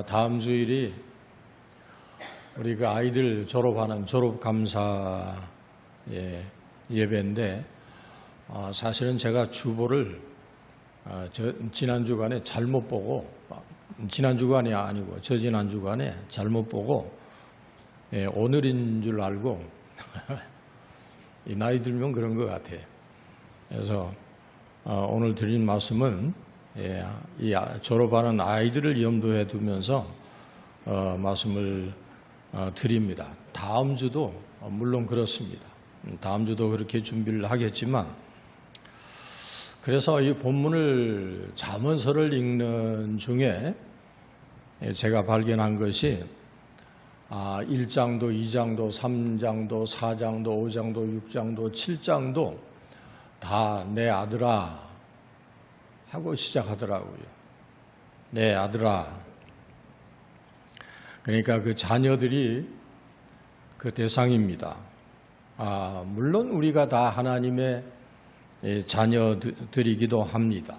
다음 주일이 우리 그 아이들 졸업하는 졸업감사 예배인데 사실은 제가 주보를 지난 주간에 잘못 보고 지난 주간이 아니고 지난 주간에 잘못 보고 오늘인 줄 알고 이 나이 들면 그런 것 같아요. 그래서 오늘 드린 말씀은 이 졸업하는 아이들을 염두에 두면서 말씀을 드립니다. 다음 주도 물론 그렇습니다. 다음 주도 그렇게 준비를 하겠지만 그래서 이 본문을 잠언서를 읽는 중에 제가 발견한 것이 1장도 2장도 3장도 4장도 5장도 6장도 7장도 다 내 아들아 하고 시작하더라고요. 내 아들아. 그러니까 그 자녀들이 그 대상입니다. 물론 우리가 다 하나님의 자녀들이기도 합니다.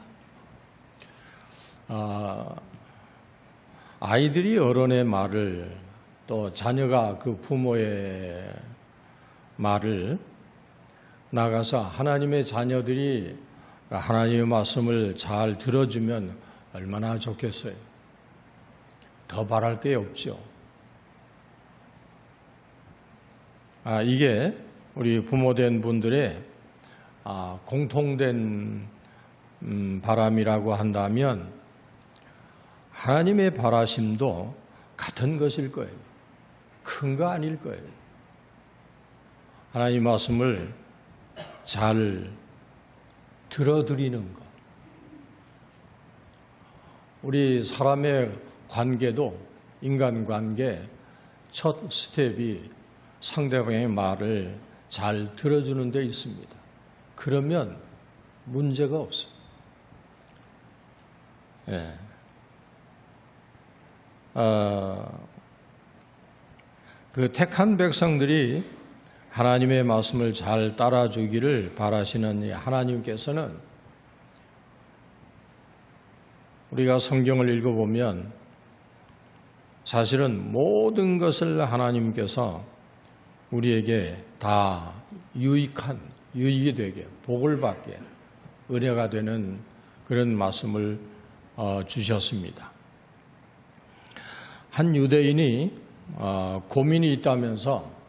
아이들이 어른의 말을 또 자녀가 그 부모의 말을 나가서 하나님의 자녀들이 하나님의 말씀을 잘 들어주면 얼마나 좋겠어요. 더 바랄 게 없죠. 이게 우리 부모된 분들의 공통된 바람이라고 한다면 하나님의 바라심도 같은 것일 거예요. 큰 거 아닐 거예요. 하나님 말씀을 잘 들어드리는 것. 우리 사람의 관계도 인간관계 첫 스텝이 상대방의 말을 잘 들어주는 데 있습니다. 그러면 문제가 없어요. 그 택한 백성들이 하나님의 말씀을 잘 따라주기를 바라시는 하나님께서는 우리가 성경을 읽어보면 사실은 모든 것을 하나님께서 우리에게 다 유익이 되게 복을 받게 은혜가 되는 그런 말씀을 주셨습니다. 한 유대인이 고민이 있다면서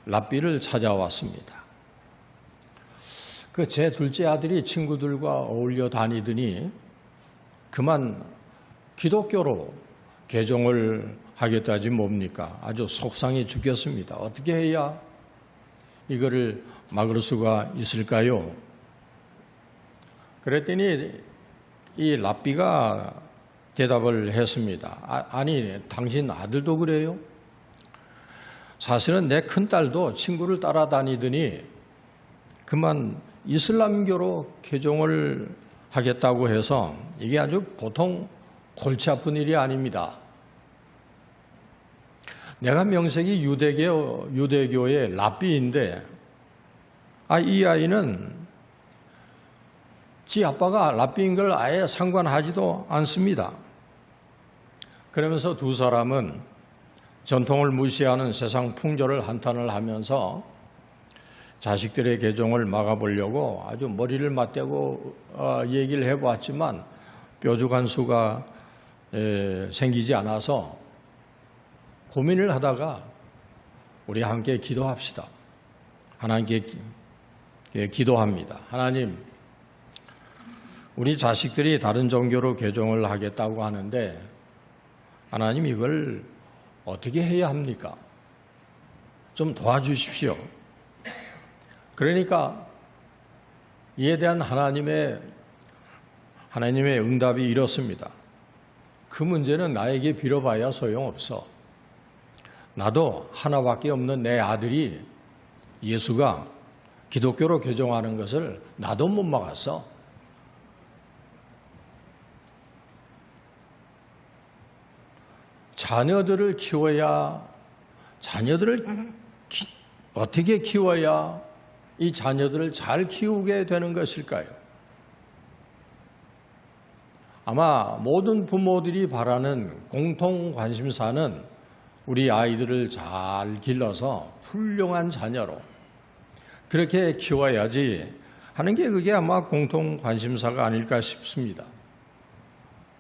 랍비를 찾아왔습니다. 그 제 둘째 아들이 친구들과 어울려 다니더니 그만 기독교로 개종을 하겠다지 뭡니까? 아주 속상해 죽겠습니다. 어떻게 해야 이거를 막을 수가 있을까요? 그랬더니 이 랍비가 대답을 했습니다. 아니, 당신 아들도 그래요? 사실은 내 큰딸도 친구를 따라다니더니 그만 이슬람교로 개종을 하겠다고 해서 이게 아주 보통 골치 아픈 일이 아닙니다. 내가 명색이 유대교의 랍비인데 이 아이는 지 아빠가 랍비인 걸 아예 상관하지도 않습니다. 그러면서 두 사람은 전통을 무시하는 세상 풍조를 한탄을 하면서 자식들의 개종을 막아보려고 아주 머리를 맞대고 얘기를 해보았지만 뾰족한 수가 생기지 않아서 고민을 하다가 우리 함께 기도합시다. 하나님께 기도합니다. 하나님, 우리 자식들이 다른 종교로 개종을 하겠다고 하는데 하나님 이걸 어떻게 해야 합니까? 좀 도와주십시오. 그러니까 이에 대한 하나님의 응답이 이렇습니다. 그 문제는 나에게 빌어봐야 소용없어. 나도 하나밖에 없는 내 아들이 예수가 기독교로 개종하는 것을 나도 못 막았어. 자녀들을 어떻게 키워야 이 자녀들을 잘 키우게 되는 것일까요? 아마 모든 부모들이 바라는 공통 관심사는 우리 아이들을 잘 길러서 훌륭한 자녀로 그렇게 키워야지 하는 게 그게 아마 공통 관심사가 아닐까 싶습니다.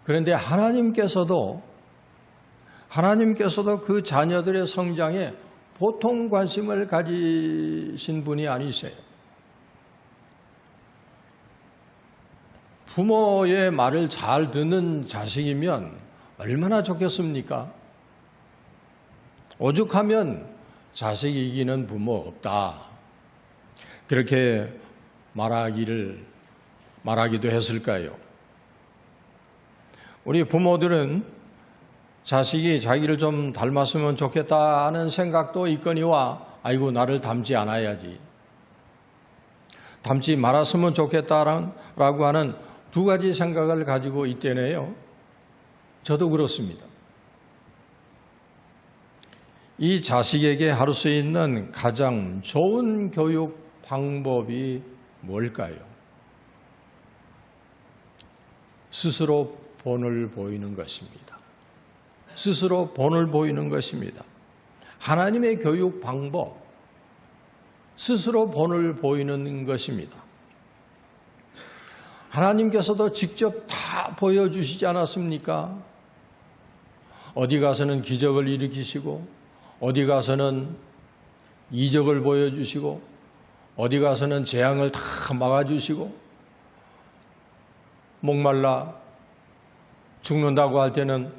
그런데 하나님께서도 그 자녀들의 성장에 보통 관심을 가지신 분이 아니세요. 부모의 말을 잘 듣는 자식이면 얼마나 좋겠습니까? 오죽하면 자식 이기는 부모 없다. 그렇게 말하기도 했을까요? 우리 부모들은 자식이 자기를 좀 닮았으면 좋겠다는 생각도 있거니와 아이고 나를 닮지 않아야지, 닮지 말았으면 좋겠다라고 하는 두 가지 생각을 가지고 있대네요. 저도 그렇습니다. 이 자식에게 할 수 있는 가장 좋은 교육 방법이 뭘까요? 스스로 본을 보이는 것입니다. 스스로 본을 보이는 것입니다. 하나님의 교육 방법, 스스로 본을 보이는 것입니다. 하나님께서도 직접 다 보여주시지 않았습니까? 어디 가서는 기적을 일으키시고, 어디 가서는 이적을 보여주시고, 어디 가서는 재앙을 다 막아주시고, 목말라 죽는다고 할 때는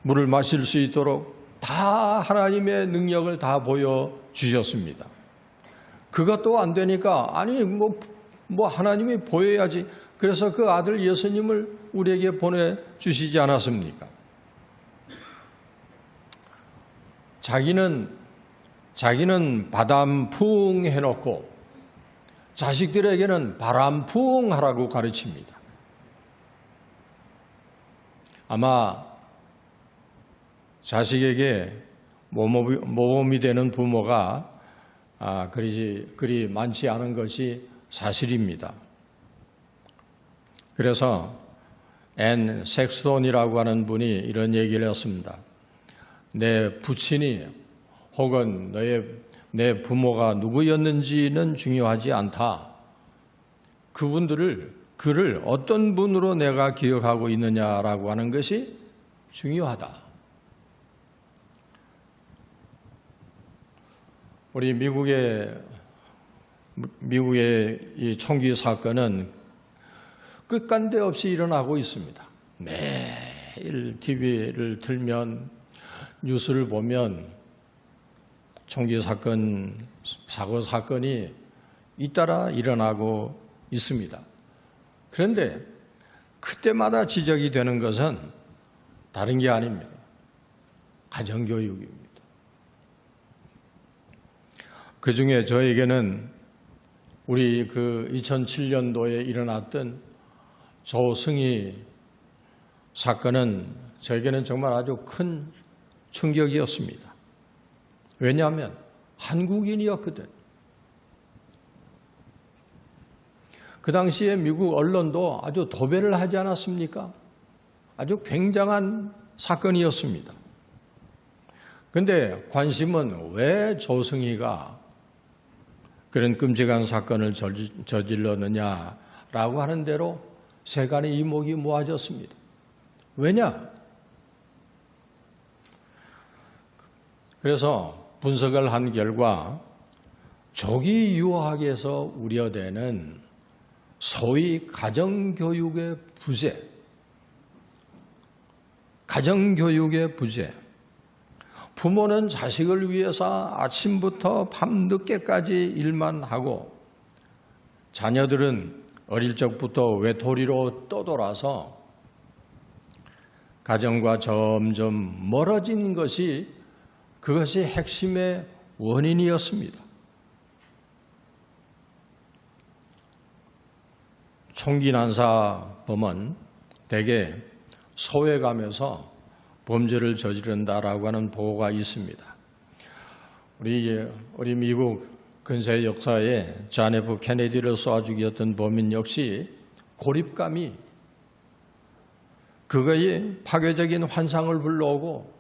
물을 마실 수 있도록 다 하나님의 능력을 다 보여주셨습니다. 그것도 안 되니까 아니 뭐 하나님이 보여야지. 그래서 그 아들 예수님을 우리에게 보내주시지 않았습니까? 자기는 바람 풍 해놓고 자식들에게는 바람 풍 하라고 가르칩니다. 아마 자식에게 모범이 되는 부모가 그리 많지 않은 것이 사실입니다. 그래서 앤 섹스톤이라고 하는 분이 이런 얘기를 했습니다. 내 부친이 혹은 내 부모가 누구였는지는 중요하지 않다. 그를 어떤 분으로 내가 기억하고 있느냐라고 하는 것이 중요하다. 우리 미국의 이 총기 사건은 끝간데 없이 일어나고 있습니다. 매일 TV를 틀면 뉴스를 보면 총기 사건, 사고 사건이 잇따라 일어나고 있습니다. 그런데 그때마다 지적이 되는 것은 다른 게 아닙니다. 가정교육입니다. 그 중에 저에게는 우리 2007년도에 일어났던 조승희 사건은 저에게는 정말 아주 큰 충격이었습니다. 왜냐하면 한국인이었거든. 그 당시에 미국 언론도 아주 도배를 하지 않았습니까? 아주 굉장한 사건이었습니다. 그런데 관심은 왜 조승희가 그런 끔찍한 사건을 저질렀느냐라고 하는 대로 세간의 이목이 모아졌습니다. 왜냐? 그래서 분석을 한 결과 조기 유학에서 우려되는 소위 가정교육의 부재, 부모는 자식을 위해서 아침부터 밤늦게까지 일만 하고 자녀들은 어릴 적부터 외톨이로 떠돌아서 가정과 점점 멀어진 그것이 핵심의 원인이었습니다. 총기 난사범은 대개 소외감에서 범죄를 저지른다라고 하는 보고가 있습니다. 우리 미국 근세 역사에 존 F 케네디를 쏴 죽였던 범인 역시 고립감이 그거의 파괴적인 환상을 불러오고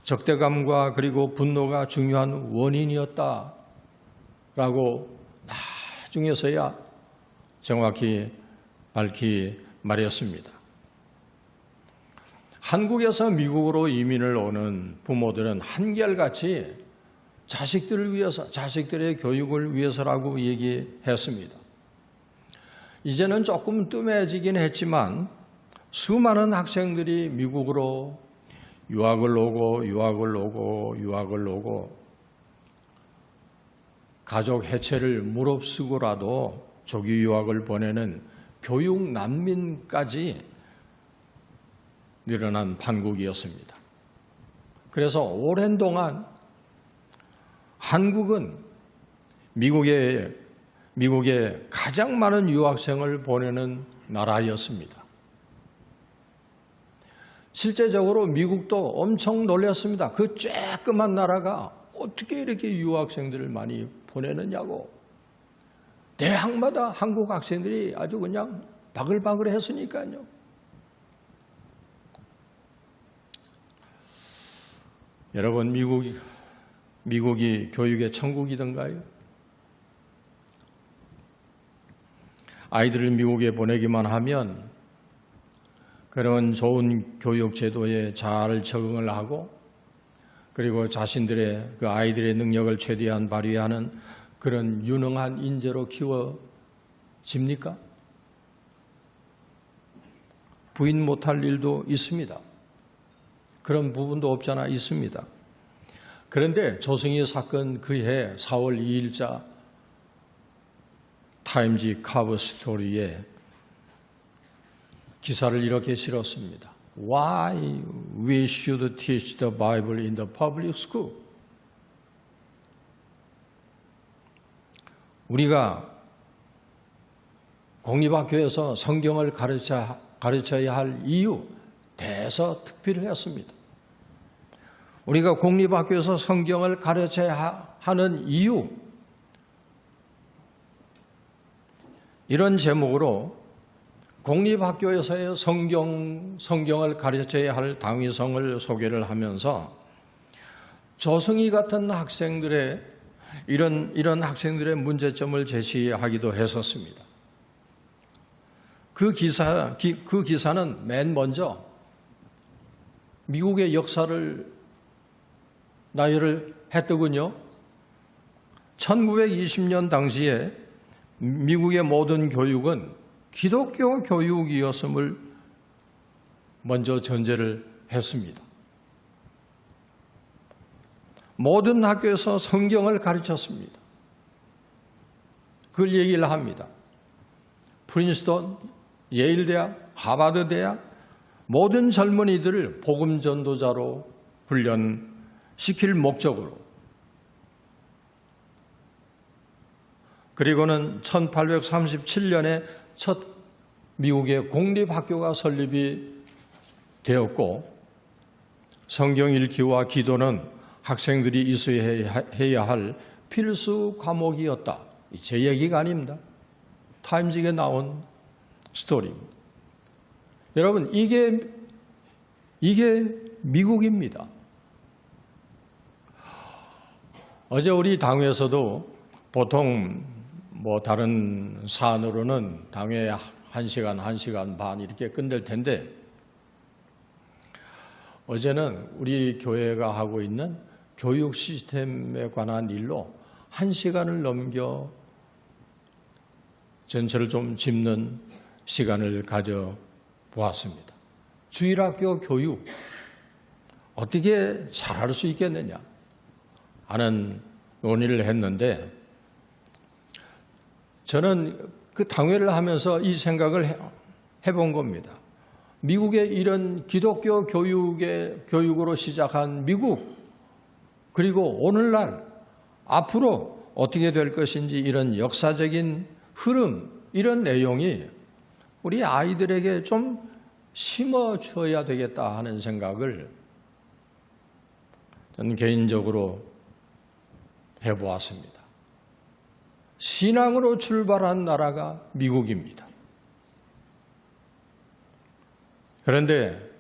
적대감과 그리고 분노가 중요한 원인이었다라고 나중에서야 정확히 밝히 말했습니다. 한국에서 미국으로 이민을 오는 부모들은 한결같이 자식들을 위해서, 자식들의 교육을 위해서라고 얘기했습니다. 이제는 조금 뜸해지긴 했지만 수많은 학생들이 미국으로 유학을 오고 가족 해체를 무릅쓰고라도 조기 유학을 보내는 교육 난민까지 늘어난 판국이었습니다. 그래서 오랜 동안 한국은 미국에 가장 많은 유학생을 보내는 나라였습니다. 실제적으로 미국도 엄청 놀랐습니다. 그 쬐끄만 나라가 어떻게 이렇게 유학생들을 많이 보내느냐고. 대학마다 한국 학생들이 아주 그냥 바글바글 했으니까요. 여러분, 미국이 교육의 천국이던가요? 아이들을 미국에 보내기만 하면 그런 좋은 교육 제도에 잘 적응을 하고 그리고 자신들의 그 아이들의 능력을 최대한 발휘하는 그런 유능한 인재로 키워집니까? 부인 못할 일도 있습니다. 그런 부분도 없잖아 있습니다. 그런데 조승희 사건 그해 4월 2일자 타임지 커버 스토리에 기사를 이렇게 실었습니다. Why we should teach the Bible in the public school? 우리가 공립학교에서 성경을 가르쳐야 할 이유 대서특필을 했습니다. 우리가 공립학교에서 성경을 가르쳐야 하는 이유, 이런 제목으로 공립학교에서의 성경을 가르쳐야 할 당위성을 소개를 하면서 조승희 같은 학생들의 이런 학생들의 문제점을 제시하기도 했었습니다. 그 기사는 맨 먼저 미국의 역사를 나열을 했더군요. 1920년 당시에 미국의 모든 교육은 기독교 교육이었음을 먼저 전제를 했습니다. 모든 학교에서 성경을 가르쳤습니다. 그걸 얘기를 합니다. 프린스턴, 예일대학, 하버드대학 모든 젊은이들을 복음 전도자로 훈련시킬 목적으로, 그리고는 1837년에 첫 미국의 공립학교가 설립이 되었고 성경 읽기와 기도는 학생들이 있어야 할 필수 과목이었다. 제 얘기가 아닙니다. 타임즈에 나온 스토리입니다. 여러분, 이게 미국입니다. 어제 우리 당회에서도 보통 다른 사안으로는 당회 1시간, 1시간 반 이렇게 끝낼 텐데 어제는 우리 교회가 하고 있는 교육 시스템에 관한 일로 1시간을 넘겨 전체를 좀 짚는 시간을 가져보았습니다. 주일학교 교육 어떻게 잘할 수 있겠느냐 하는 논의를 했는데 저는 그 당회를 하면서 이 생각을 해본 겁니다. 미국의 이런 기독교 교육으로 시작한 미국, 그리고 오늘날 앞으로 어떻게 될 것인지 이런 역사적인 흐름, 이런 내용이 우리 아이들에게 좀 심어줘야 되겠다 하는 생각을 저는 개인적으로 해보았습니다. 신앙으로 출발한 나라가 미국입니다. 그런데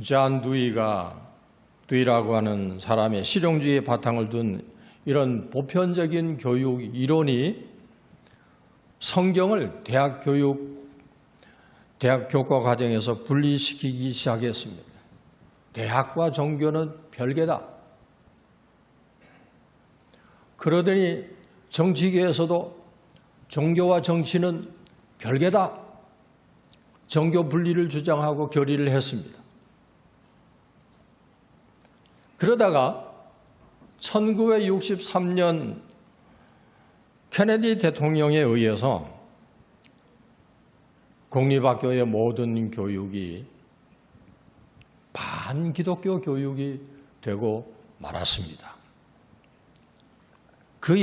잔 두이라고 하는 사람의 실용주의의 바탕을 둔 이런 보편적인 교육 이론이 성경을 대학 교과 과정에서 분리시키기 시작했습니다. 대학과 종교는 별개다. 그러더니 정치계에서도 종교와 정치는 별개다. 종교 분리를 주장하고 결의를 했습니다. 그러다가 1963년 케네디 대통령에 의해서 공립학교의 모든 교육이 반기독교 교육이 되고 말았습니다. 그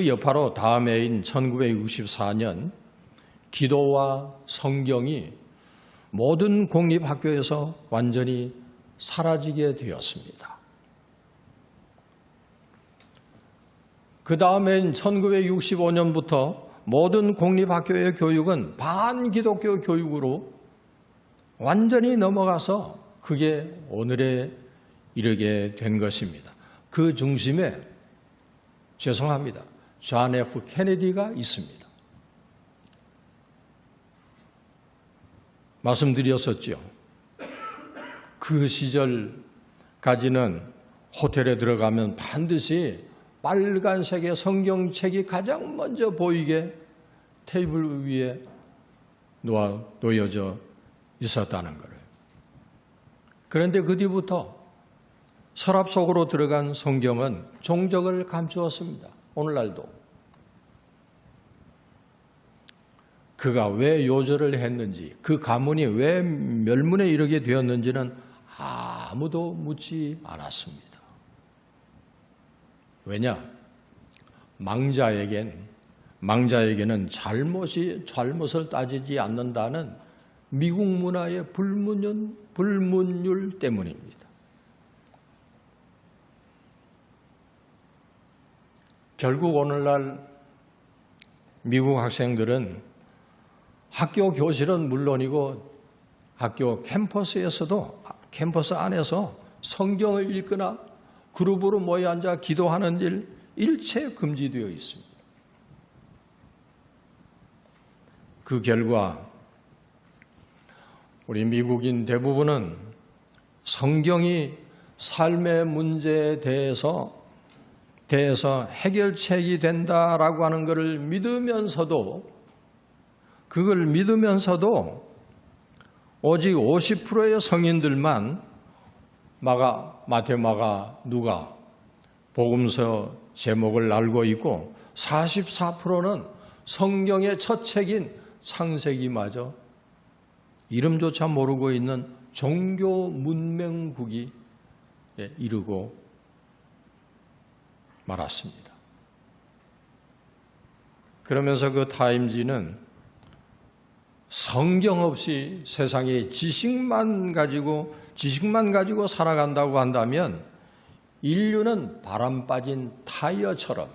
여파로 다음 해인 1964년 기도와 성경이 모든 공립학교에서 완전히 사라지게 되었습니다. 그 다음엔 1965년부터 모든 공립학교의 교육은 반기독교 교육으로 완전히 넘어가서 그게 오늘에 이르게 된 것입니다. 그 중심에 죄송합니다. 존 F. 케네디가 있습니다. 말씀드렸었죠. 그 시절까지는 호텔에 들어가면 반드시 빨간색의 성경책이 가장 먼저 보이게 테이블 위에 놓여져 있었다는 거예요. 그런데 그 뒤부터 서랍 속으로 들어간 성경은 종적을 감추었습니다. 오늘날도. 그가 왜 요절을 했는지, 그 가문이 왜 멸문에 이르게 되었는지는 아무도 묻지 않았습니다. 왜냐? 망자에게는 잘못을 따지지 않는다는 미국 문화의 불문율 때문입니다. 결국 오늘날 미국 학생들은 학교 교실은 물론이고 학교 캠퍼스 안에서 성경을 읽거나 그룹으로 모여 앉아 기도하는 일 일체 금지되어 있습니다. 그 결과 우리 미국인 대부분은 성경이 삶의 문제에 대해서 해결책이 된다라고 하는 것을 믿으면서도 오직 50%의 성인들만 마태, 마가, 누가 복음서 제목을 알고 있고 44%는 성경의 첫 책인 창세기마저 이름조차 모르고 있는 종교 문명국이 이르고 말았습니다. 그러면서 그 타임지는 성경 없이 세상에 지식만 가지고 살아간다고 한다면 인류는 바람 빠진 타이어처럼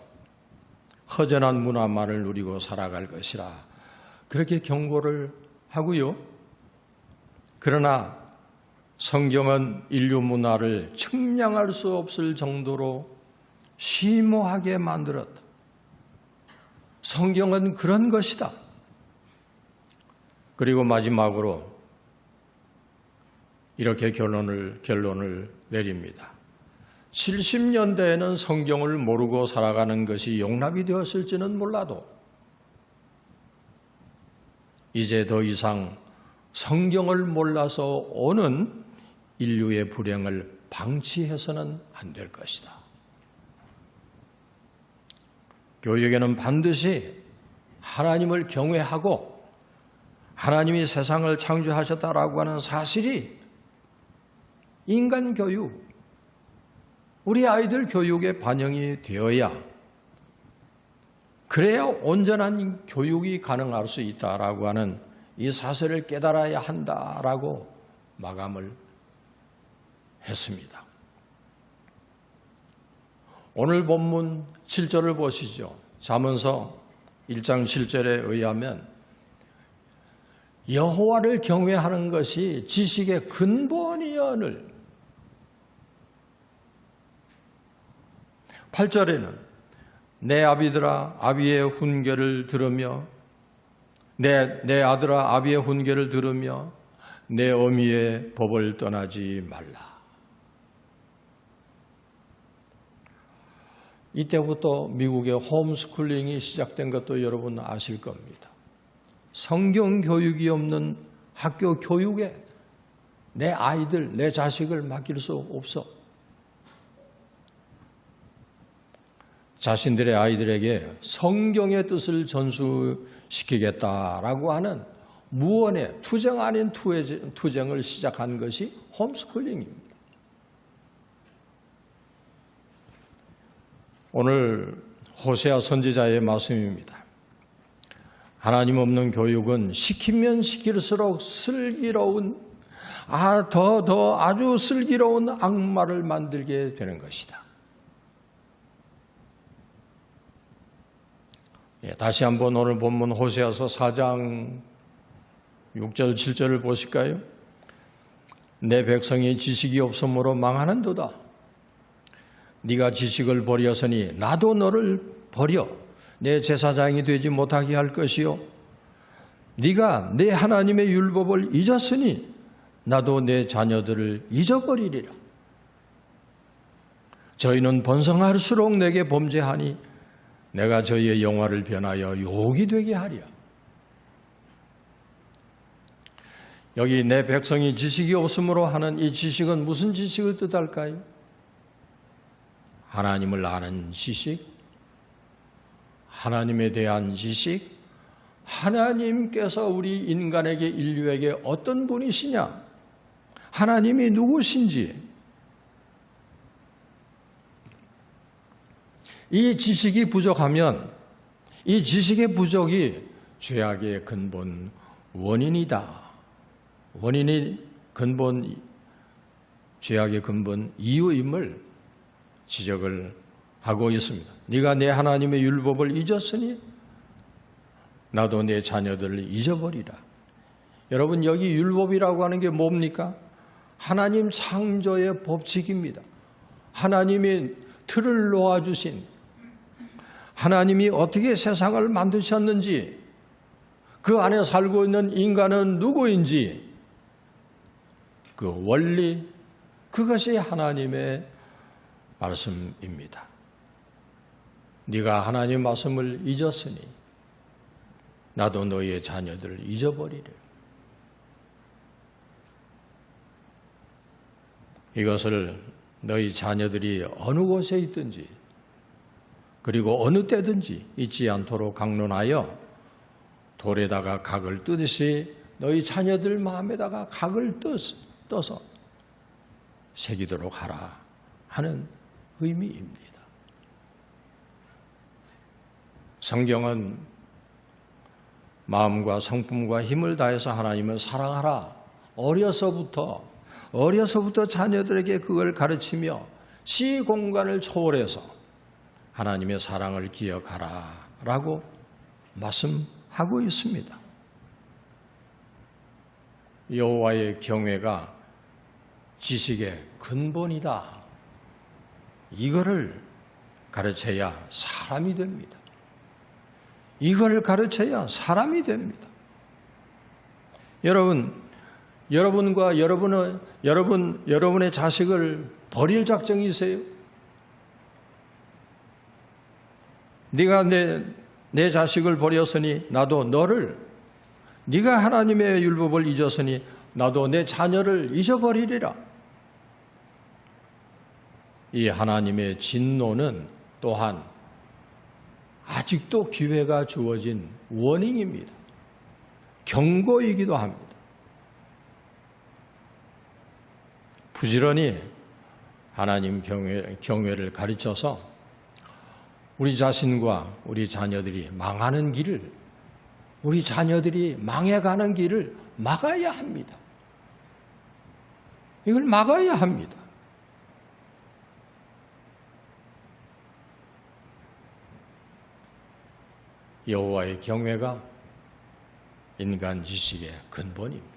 허전한 문화만을 누리고 살아갈 것이라 그렇게 경고를 하고요. 그러나 성경은 인류 문화를 측량할 수 없을 정도로 심오하게 만들었다. 성경은 그런 것이다. 그리고 마지막으로 이렇게 결론을 내립니다. 70년대에는 성경을 모르고 살아가는 것이 용납이 되었을지는 몰라도 이제 더 이상 성경을 몰라서 오는 인류의 불행을 방치해서는 안 될 것이다. 교육에는 반드시 하나님을 경외하고 하나님이 세상을 창조하셨다라고 하는 사실이 인간 교육, 우리 아이들 교육에 반영이 되어야 그래야 온전한 교육이 가능할 수 있다라고 하는 이 사실을 깨달아야 한다라고 마감을 했습니다. 오늘 본문 7절을 보시죠. 잠언서 1장 7절에 의하면 여호와를 경외하는 것이 지식의 근본이여늘. 8절에는 내 아비들아 아비의 훈계를 들으며 내 아들아 아비의 훈계를 들으며 내 어미의 법을 떠나지 말라. 이때부터 미국의 홈스쿨링이 시작된 것도 여러분 아실 겁니다. 성경 교육이 없는 학교 교육에 내 아이들, 내 자식을 맡길 수 없어. 자신들의 아이들에게 성경의 뜻을 전수시키겠다라고 하는 무언의 투정 아닌 투쟁을 시작한 것이 홈스쿨링입니다. 오늘 호세아 선지자의 말씀입니다. 하나님 없는 교육은 시키면 시킬수록 슬기로운 더 아주 슬기로운 악마를 만들게 되는 것이다. 다시 한번 오늘 본문 호세아서 4장 6절 7절을 보실까요? 내 백성이 지식이 없으므로 망하는도다. 네가 지식을 버렸으니 나도 너를 버려 내 제사장이 되지 못하게 할 것이요 네가 내 하나님의 율법을 잊었으니 나도 내 자녀들을 잊어버리리라. 저희는 번성할수록 내게 범죄하니 내가 저희의 영화를 변하여 욕이 되게 하리라. 여기 내 백성이 지식이 없으므로 하는 이 지식은 무슨 지식을 뜻할까요? 하나님을 아는 지식, 하나님에 대한 지식, 하나님께서 우리 인간에게 인류에게 어떤 분이시냐, 하나님이 누구신지, 이 지식이 부족하면 이 지식의 부족이 죄악의 근본 원인이다. 죄악의 근본 이유임을 지적을 하고 있습니다. 네가 내 하나님의 율법을 잊었으니 나도 내 자녀들을 잊어버리라. 여러분, 여기 율법이라고 하는 게 뭡니까? 하나님 창조의 법칙입니다. 하나님이 틀을 놓아주신, 하나님이 어떻게 세상을 만드셨는지, 그 안에 살고 있는 인간은 누구인지, 그 원리, 그것이 하나님의 말씀입니다. 네가 하나님 말씀을 잊었으니 나도 너희의 자녀들을 잊어버리려. 이것을 너희 자녀들이 어느 곳에 있든지 그리고 어느 때든지 잊지 않도록 강론하여 돌에다가 각을 뜨듯이 너희 자녀들 마음에다가 각을 떠서 새기도록 하라 하는 의미입니다. 성경은 마음과 성품과 힘을 다해서 하나님을 사랑하라. 어려서부터 자녀들에게 그걸 가르치며 시공간을 초월해서 하나님의 사랑을 기억하라 라고 말씀하고 있습니다. 여호와의 경외가 지식의 근본이다. 이거를 가르쳐야 사람이 됩니다. 이걸 가르쳐야 사람이 됩니다. 여러분과 여러분의 자식을 버릴 작정이세요? 네가 내 자식을 버렸으니 나도 너를, 네가 하나님의 율법을 잊었으니 나도 내 자녀를 잊어버리리라. 이 하나님의 진노는 또한 아직도 기회가 주어진 워닝입니다. 경고이기도 합니다. 부지런히 하나님 경외를 가르쳐서 우리 자신과 우리 자녀들이 망하는 길을, 우리 자녀들이 망해가는 길을 막아야 합니다. 이걸 막아야 합니다. 여호와의 경외가 인간 지식의 근본입니다.